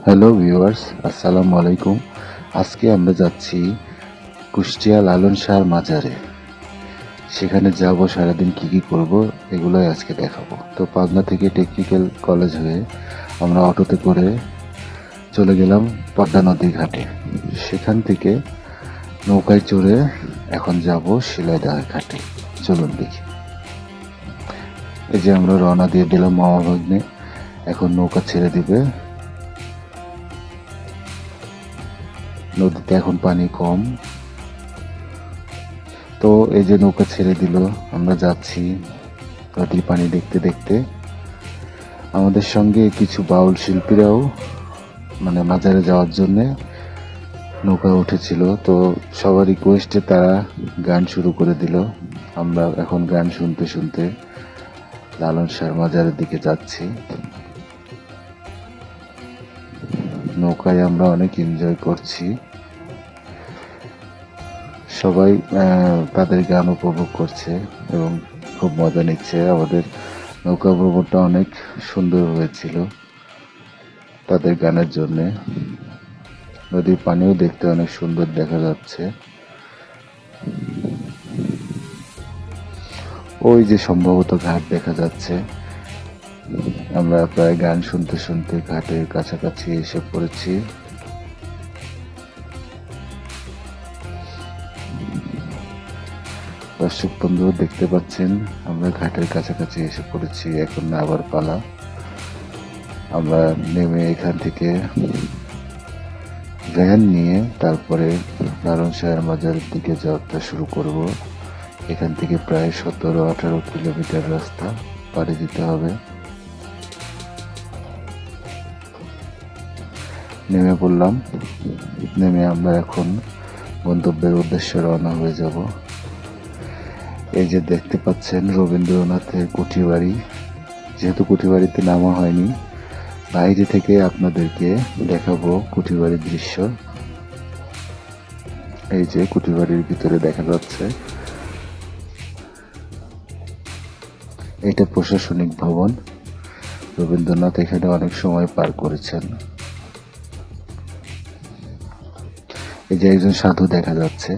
Hello viewers, আসসালামু আলাইকুম। আজকে আমরা যাচ্ছি কুষ্টিয়া লালন শাহর মাজারে। সেখানে যাব, সারাদিন কি কি করব এগুলোই আজকে দেখাবো। তো পাবনা থেকে টেকনিক্যাল কলেজ হয়ে আমরা অটোতে করে চলে গেলাম পদ্মা নদীর ঘাটে। সেখান থেকে নৌকায় চড়ে এখন যাব শিলাইদহ ঘাটে। চলুন দেখি। এই যে আমরা রওনা দিয়ে দিলাম মামা ভাগ্নে, এখন নৌকা ছেড়ে দিবে। নদীতে এখন পানি কম। তো এই যে নৌকা ছেড়ে দিল, আমরা যাচ্ছি নদীর পানি দেখতে দেখতে। আমাদের সঙ্গে কিছু বাউল শিল্পীরাও মাজারে যাওয়ার জন্যে নৌকা উঠেছিল। তো সবার রিকোয়েস্টে তারা গান শুরু করে দিল। আমরা এখন গান শুনতে শুনতে লালন শাহর মাজারের দিকে যাচ্ছি। নৌকায় আমরা অনেক এনজয় করছি, সবাই তাদের গান উপভোগ করছে এবং খুব মজা নিচ্ছে। আমাদের নৌকা ভ্রমণটা অনেক সুন্দর হয়েছিল তাদের গানের জন্যে। নদীর পানিও দেখতে অনেক সুন্দর দেখা যাচ্ছে। ওই যে সম্ভবত ঘাট দেখা যাচ্ছে। আমরা প্রায় গান শুনতে শুনতে ঘাটের কাছাকাছি এসে পড়েছি। দর্শক বন্ধু দেখতে পাচ্ছেন, আমরা ঘাটের কাছাকাছি এসে পড়েছি। এখন আবার পালা। আমরা নেমে এখান থেকে ভ্যান নিয়ে তারপরে লালন শাহের মাজারের দিকে যাত্রা শুরু করব। এখান থেকে প্রায় 17-18 কিলোমিটার রাস্তা পাড়ি দিতে হবে। নেমে পড়লাম। নেমে আমরা এখন গন্তব্যের উদ্দেশ্যে রওনা হয়ে যাব। এই যে দেখতে পাচ্ছেন রবীন্দ্রনাথের কুঠি বাড়ি। যেহেতু কুঠি বাড়িতে নামা হয়নি, বাইরে থেকে আপনাদেরকে দেখাবো কুঠি বাড়ির দৃশ্য। এই যে কুঠি বাড়ির ভিতরে দেখা যাচ্ছে, এটা প্রশাসনিক ভবন। রবীন্দ্রনাথ এখানে অনেক সময় পার করেছেন। এই যে একজন সাধু দেখা যাচ্ছে।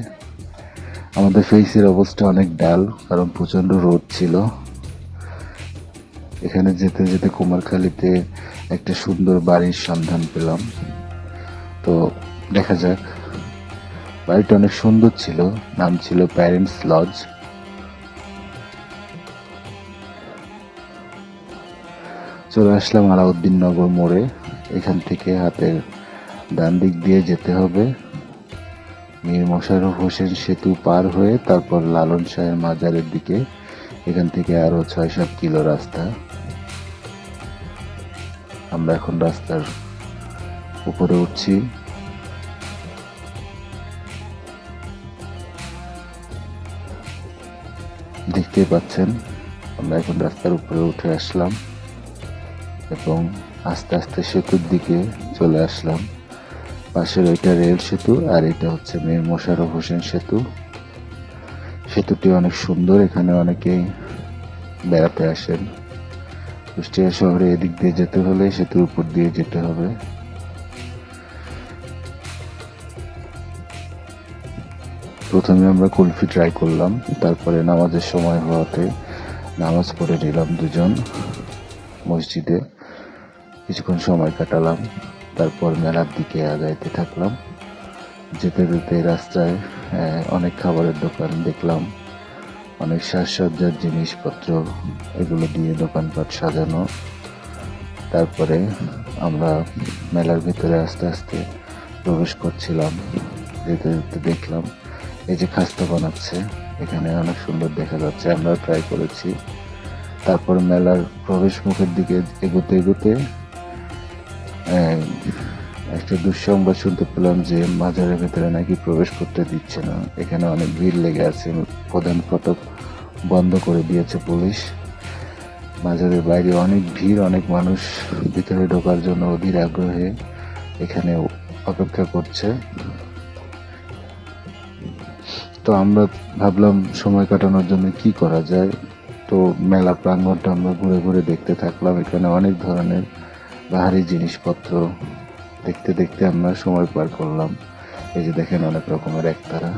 আমাদের ফেসের অবস্থা অনেক ডাল, কারণ প্রচন্ড রোদ ছিল। এখানে যেতে যেতে কুমারখালীতে একটা সুন্দর বাড়ির সন্ধান পেলাম। তো দেখা যাক। বাড়িটা অনেক সুন্দর ছিল, নাম ছিল প্যারেন্টস লজ। চলে আসলাম আলাউদ্দিন নগর মোড়ে। এখান থেকে হাতের ডান দিক দিয়ে যেতে হবে মীর মশাররফ হোসেন সেতু পার হয়ে, তারপর লালন শাহের মাজারের দিকে। এখান থেকে আরো 6-7 কিলো রাস্তা। আমরা এখন রাস্তার উপরে উঠছি। দেখতে পাচ্ছেন, আমরা এখন রাস্তার উপরে উঠে আসলাম এবং আস্তে আস্তে সেতুর দিকে চলে আসলাম। পাশের ওইটা রেল সেতু, আর এটা হচ্ছে মীর মশাররফ হোসেন সেতু। সেতুটি অনেক সুন্দর, এখানে অনেকেই বেড়াতে আসেন। কুষ্টিয়া শহরে এদিক দিয়ে যেতে হলে সেতুর উপর দিয়ে যেতে হবে। প্রথমে আমরা কুলফি ট্রাই করলাম, তারপরে নামাজের সময় হওয়াতে নামাজ পড়ে নিলাম দুজন মসজিদে। কিছুক্ষণ সময় কাটালাম, তারপর মেলার দিকে আগাইতে থাকলাম। যেতে যেতে রাস্তায় অনেক খাবারের দোকান দেখলাম, অনেক সাজসজ্জার জিনিসপত্র, এগুলো দিয়ে দোকানপাট সাজানো। তারপরে আমরা মেলার ভিতরে আস্তে আস্তে প্রবেশ করছিলাম। যেতে যেতে দেখলাম এই যে খাস্তা বানাচ্ছে, এখানে অনেক সুন্দর দেখা যাচ্ছে, আমরা ট্রাই করেছি। তারপর মেলার প্রবেশ মুখের দিকে এগোতে এগোতে একটা দুঃসংবাদ শুনতে পেলাম যে মাজারের ভেতরে নাকি প্রবেশ করতে দিচ্ছে না। এখানে অনেক ভিড় লেগে আছে, প্রধান ফটক বন্ধ করে দিয়েছে পুলিশ। মাজারের বাইরে অনেক ভিড়, অনেক মানুষ ভিতরে ঢোকার জন্য অধীর আগ্রহে এখানে অপেক্ষা করছে। তো আমরা ভাবলাম সময় কাটানোর জন্য কি করা যায়। তো মেলা প্রাঙ্গণটা আমরা ঘুরে ঘুরে দেখতে থাকলাম। এখানে অনেক ধরনের ভারী জিনিসপত্র, দেখতে দেখতে আমরা সময় পার করলাম। এই যে দেখেন অনেক রকমের একতারা।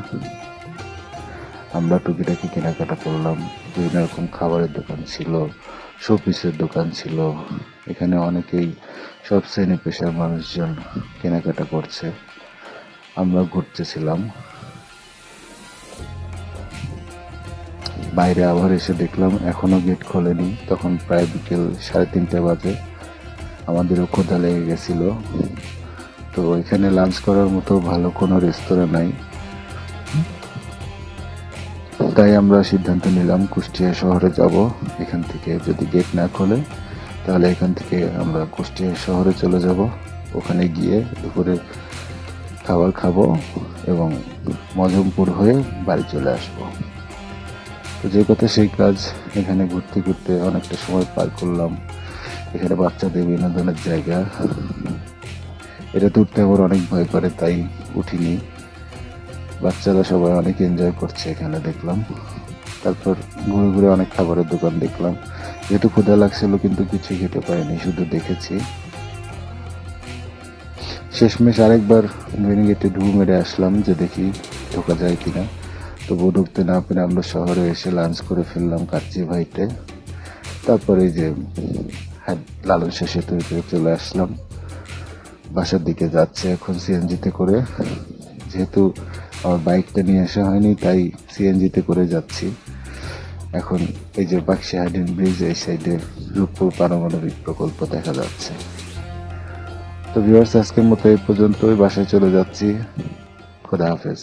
আমরা টুকিটাকি কেনাকাটা করলাম। বিভিন্ন রকম খাবারের দোকান ছিল, শোপিসের দোকান ছিল। এখানে অনেকেই সব শ্রেণী পেশার মানুষজন কেনাকাটা করছে। আমরা ঘুরতেছিলাম। বাইরে আবার এসে দেখলাম এখনো গেট খোলেনি। তখন প্রায় বিকেল 3:30 বাজে। আমাদেরও ক্ষুধা লেগে গেছিল। তো এখানে লাঞ্চ করার মতো ভালো কোনো রেস্তোরাঁ নাই। তাই আমরা সিদ্ধান্ত নিলাম কুষ্টিয়া শহরে যাব। এখান থেকে যদি গেট না খোলে তাহলে এখান থেকে আমরা কুষ্টিয়া শহরে চলে যাব। ওখানে গিয়ে দুপুরে খাবার খাবো এবং মজমপুর হয়ে বাড়ি চলে আসবো। তো যে কথা সেই কাজ। এখানে ঘুরতে ঘুরতে অনেকটা সময় পার করলাম। এখানে বাচ্চাদের বিনোদনের জায়গা। এটা উঠতে আমার অনেক ভয় করে, তাই উঠিনি। বাচ্চারা সবাই অনেক এনজয় করছে এখানে দেখলাম। তারপর ঘুরে ঘুরে অনেক খাবারের দোকান দেখলাম। যেহেতু ক্ষুধা লাগছিল কিন্তু কিছু খেতে পারিনি, শুধু দেখেছি। শেষমেশ আরেকবার মেন গেটে ঢু মেরে আসলাম যে দেখি ঢোকা যায় কিনা। তবুও ঢুকতে না পেরে আমরা শহরে এসে লাঞ্চ করে ফেললাম কাচ্চি ভাইতে। তারপরে এই যে লালন সেতু থেকে চলে আসলাম। বাসার দিকে যাচ্ছে এখন সিএনজিতে করে। যেহেতু আমার বাইকটা নিয়ে আসা হয়নি তাই সিএনজিতে করে যাচ্ছি। এখন এই যে বাক্সিহাড্ডিন ব্রিজ, এই সাইডে রূপপুর পারমাণবিক প্রকল্প দেখা যাচ্ছে। তো ভিউয়ার্স, আজকের মতো এই পর্যন্তই। বাসায় চলে যাচ্ছি। খোদা হাফেজ।